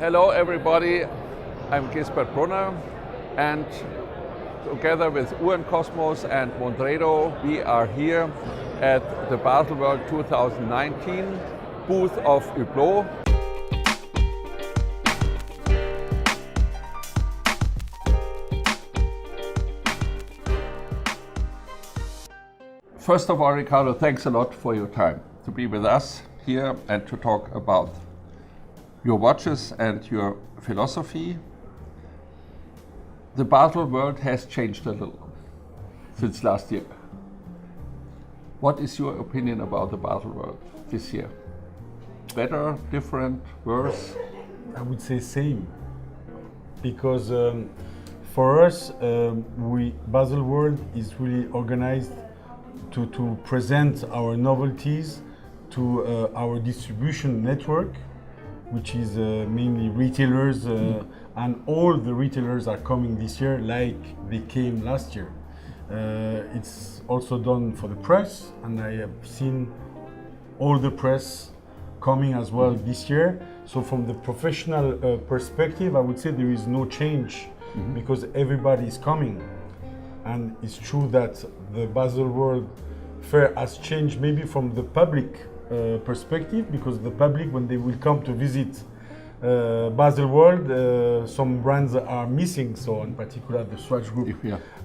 Hello everybody, I'm Gisbert Brunner, and together with UN Cosmos and Montredo we are here at the Baselworld 2019 booth of Hublot. First of all, Ricardo, thanks a lot for your time to be with us here and to talk about your watches and your philosophy. The Baselworld has changed a little since last year. What is your opinion about the Baselworld this year? Better, different, worse? I would say same, because for us, Baselworld is really organized to present our novelties to our distribution network, which is mainly retailers, and all the retailers are coming this year like they came last year. It's also done for the press, and I have seen all the press coming as well this year. So from the professional perspective, I would say there is no change because everybody is coming. And it's true that the Baselworld Fair has changed maybe from the public perspective, because the public, when they will come to visit Baselworld, some brands are missing, so in particular the Swatch Group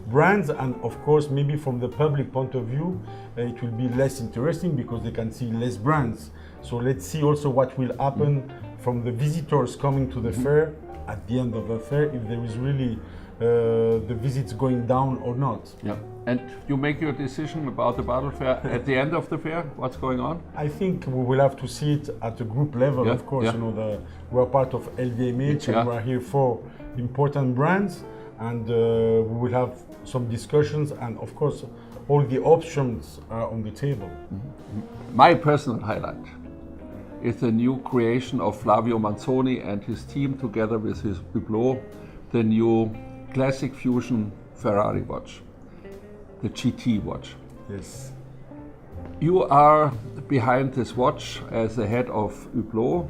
brands, and of course maybe from the public point of view it will be less interesting because they can see less brands. So let's see also what will happen from the visitors coming to the fair at the end of the fair, if there is really the visits going down or not. Yeah. And you make your decision about the Basel Fair at the end of the fair? What's going on? I think we will have to see it at the group level, of course. You know, we're part of LVMH and we're here for important brands, and we will have some discussions, and of course all the options are on the table. My personal highlight is the new creation of Flavio Manzoni and his team together with his Hublot, the new Classic Fusion Ferrari watch, the GT watch. Yes. You are behind this watch as the head of Hublot.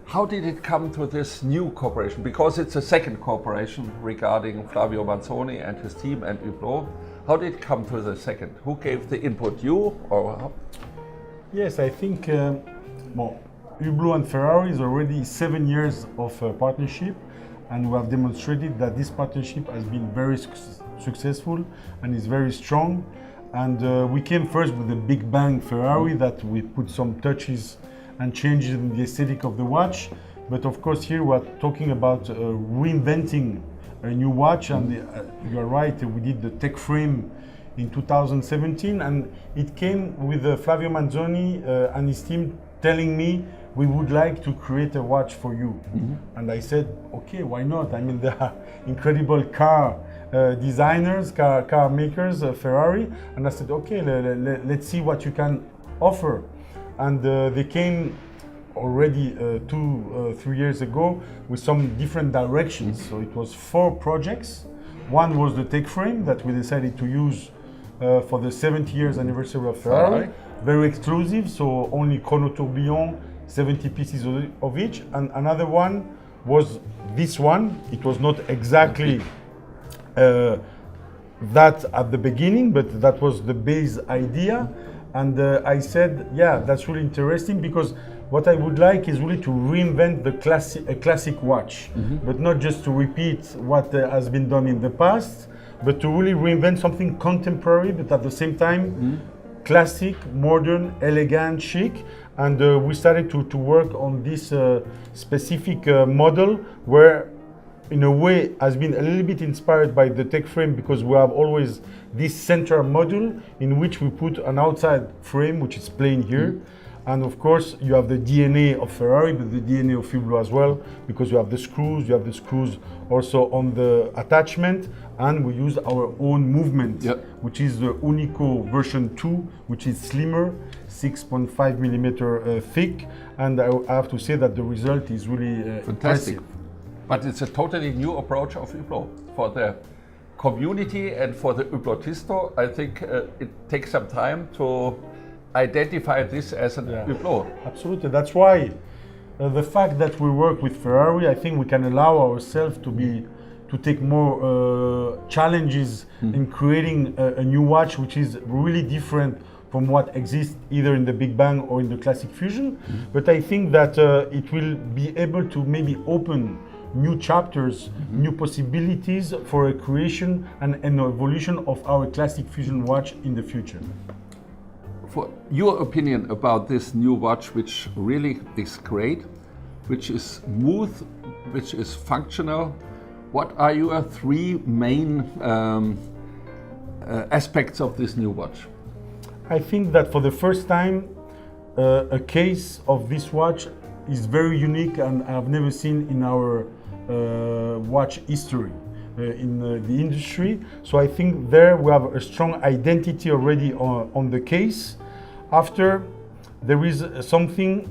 How did it come to this new cooperation? Because it's a second cooperation regarding Flavio Manzoni and his team and Hublot. How did it come to the second? Who gave the input, you or how? Yes, I think Hublot and Ferrari is already 7 years of partnership, and we have demonstrated that this partnership has been very successful and is very strong. And we came first with the Big Bang Ferrari, that we put some touches and changes in the aesthetic of the watch. But of course here we're talking about reinventing a new watch, and you're right, we did the tech frame in 2017, and it came with Flavio Manzoni and his team telling me, we would like to create a watch for you. And I said, okay, why not? I mean, there are incredible car designers, car makers, Ferrari. And I said, okay, let's see what you can offer. And they came already 2-3 years ago with some different directions. So it was 4 projects. One was the tech frame that we decided to use for the 70 years anniversary of Ferrari. Very exclusive, so only chrono tourbillon, 70 pieces of each. And another one was this one. It was not exactly that at the beginning, but that was the base idea. And I said, yeah, that's really interesting, because what I would like is really to reinvent a classic watch, but not just to repeat what has been done in the past, but to really reinvent something contemporary, but at the same time classic, modern, elegant, chic. And we started to work on this specific model, where in a way has been a little bit inspired by the tech frame, because we have always this center module in which we put an outside frame, which is plain here. And of course you have the DNA of Ferrari, but the DNA of Hublot as well, because you have the screws also on the attachment, and we use our own movement, which is the UNICO version 2, which is slimmer, 6.5 millimeter thick, and I have to say that the result is really fantastic. Impressive. But it's a totally new approach of Hublot for the community and for the Hublotisto. I think it takes some time to identify this as an Hublot. Absolutely, that's why The fact that we work with Ferrari, I think we can allow ourselves to take more challenges in creating a new watch which is really different from what exists either in the Big Bang or in the Classic Fusion. But I think that it will be able to maybe open new chapters, new possibilities for a creation and an evolution of our Classic Fusion watch in the future. For your opinion about this new watch, which really is great, which is smooth, which is functional, what are your three main aspects of this new watch? I think that for the first time, a case of this watch is very unique and I've never seen in our watch history in the industry. So I think there we have a strong identity already on the case. After, there is something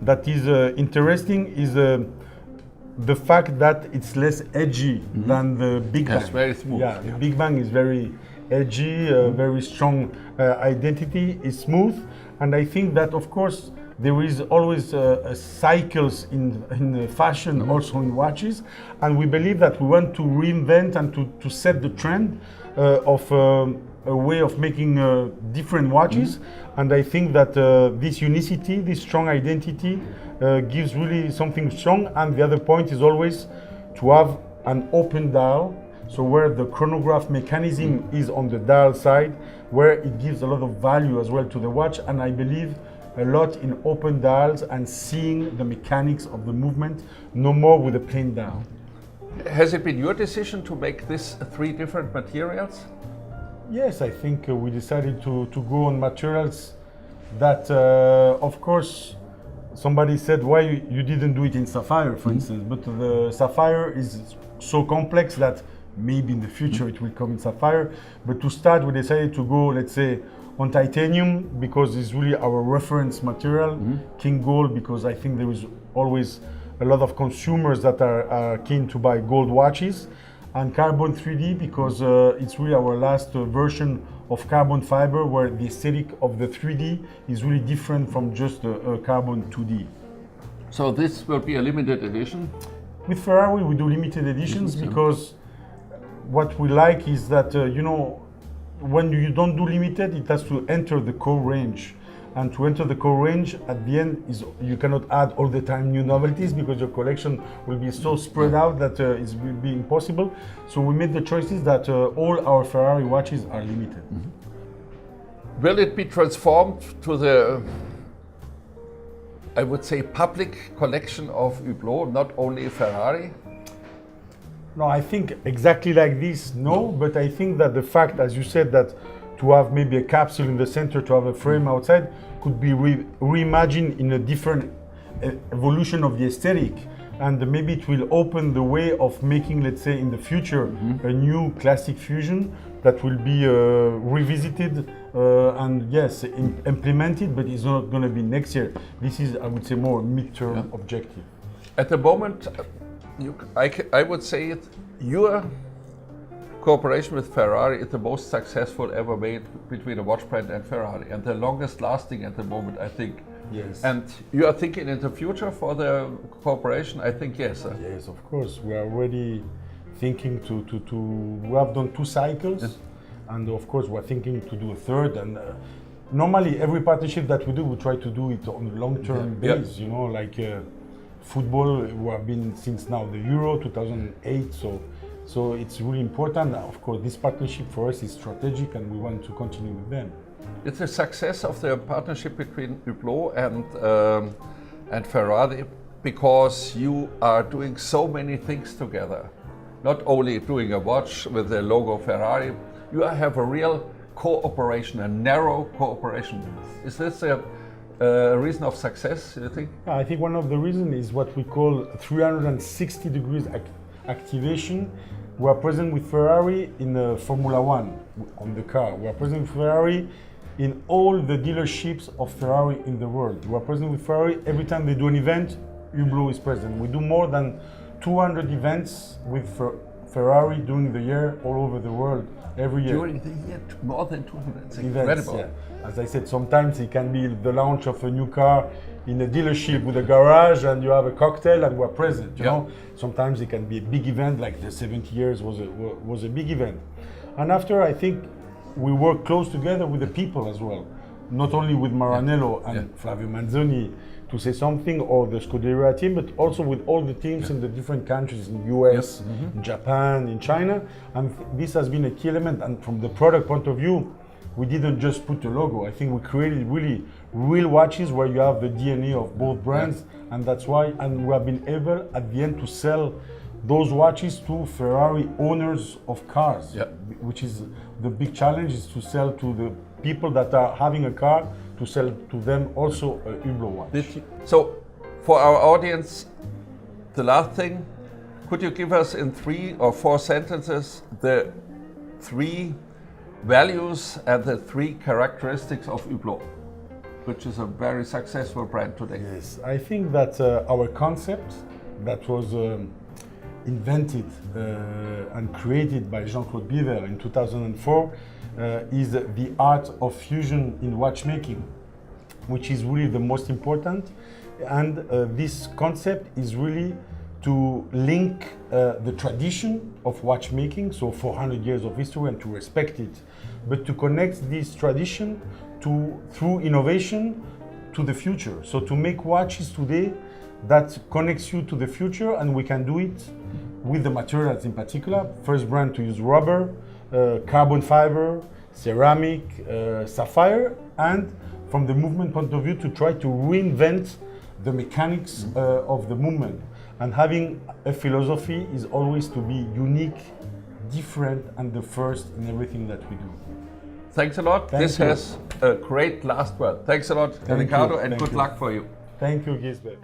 that is interesting is the fact that it's less edgy than the Big Bang. It's very smooth. Yeah, the Big Bang is very edgy, very strong identity, is smooth. And I think that, of course, there is always cycles in fashion, also in watches. And we believe that we want to reinvent and to set the trend of a way of making different watches. And I think that this unicity, this strong identity, gives really something strong. And the other point is always to have an open dial, so where the chronograph mechanism is on the dial side, where it gives a lot of value as well to the watch. And I believe a lot in open dials and seeing the mechanics of the movement, no more with a plain dial. Has it been your decision to make this three different materials? Yes, I think we decided to go on materials that, of course, somebody said why you didn't do it in sapphire, for instance, but the sapphire is so complex that maybe in the future it will come in sapphire. But to start, we decided to go, let's say, on titanium because it's really our reference material, king gold, because I think there is always a lot of consumers that are keen to buy gold watches, and carbon 3D because it's really our last version of carbon fiber where the aesthetic of the 3D is really different from just a carbon 2D. So this will be a limited edition? With Ferrari we do limited editions because what we like is that, you know, when you don't do limited, it has to enter the core range. And to enter the core range, at the end, is you cannot add all the time new novelties because your collection will be so spread out that it will be impossible. So we made the choices that all our Ferrari watches are limited. Will it be transformed to the, I would say, public collection of Hublot, not only Ferrari? No, I think exactly like this, no, but I think that the fact, as you said, that to have maybe a capsule in the center, to have a frame outside, could be reimagined in a different evolution of the aesthetic. And maybe it will open the way of making, let's say, in the future, a new Classic Fusion that will be revisited and yes, implemented, but it's not going to be next year. This is, I would say, more mid-term objective. At the moment, I would say your cooperation with Ferrari is the most successful ever made between a watch brand and Ferrari, and the longest lasting at the moment, I think. Yes. And you are thinking in the future for the cooperation? I think yes. Yes, of course. We are already thinking we have done 2 cycles, yes. And of course we're thinking to do a third. And normally every partnership that we do, we try to do it on a long-term base. You know, like football, we have been since now the Euro 2008. So it's really important. Of course, this partnership for us is strategic and we want to continue with them. It's a success of the partnership between Hublot and Ferrari because you are doing so many things together. Not only doing a watch with the logo Ferrari, you have a real cooperation, a narrow cooperation. Is this a reason of success, you think? I think one of the reasons is what we call 360 degrees activation. We are present with Ferrari in Formula One on the car. We are present with Ferrari in all the dealerships of Ferrari in the world. We are present with Ferrari every time they do an event. Hublot is present. We do more than 200 events with Ferrari during the year all over the world every year. During the year, more than 200. It's Events, incredible. yeah. As I said, sometimes it can be the launch of a new car in a dealership with a garage, and you have a cocktail and we're present. You know, sometimes it can be a big event, like the 70 years was a big event. And after, I think we work close together with the people as well, not only with Maranello and Flavio Manzoni to say something, or the Scuderia team, but also with all the teams in the different countries, in US, in Japan, in China. And this has been a key element. And from the product point of view, we didn't just put a logo. I think we created really real watches where you have the DNA of both brands, and that's why, and we have been able at the end to sell those watches to Ferrari owners of cars, which is the big challenge, is to sell to the people that are having a car, to sell to them also a Hublot watch. So, for our audience, the last thing, could you give us in 3 or 4 sentences the 3 values and the 3 characteristics of Hublot, which is a very successful brand today? Yes, I think that our concept that was invented and created by Jean-Claude Biver in 2004 is the art of fusion in watchmaking, which is really the most important. And this concept is really to link the tradition of watchmaking, so 400 years of history, and to respect it, but to connect this tradition through innovation to the future. So to make watches today that connects you to the future, and we can do it with the materials in particular. First brand to use rubber, carbon fiber, ceramic, sapphire, and from the movement point of view to try to reinvent the mechanics of the movement. And having a philosophy is always to be unique, different, and the first in everything that we do. Thanks a lot. This has a great last word. Thanks a lot, Ricardo, and good luck for you. Thank you, Gisbert.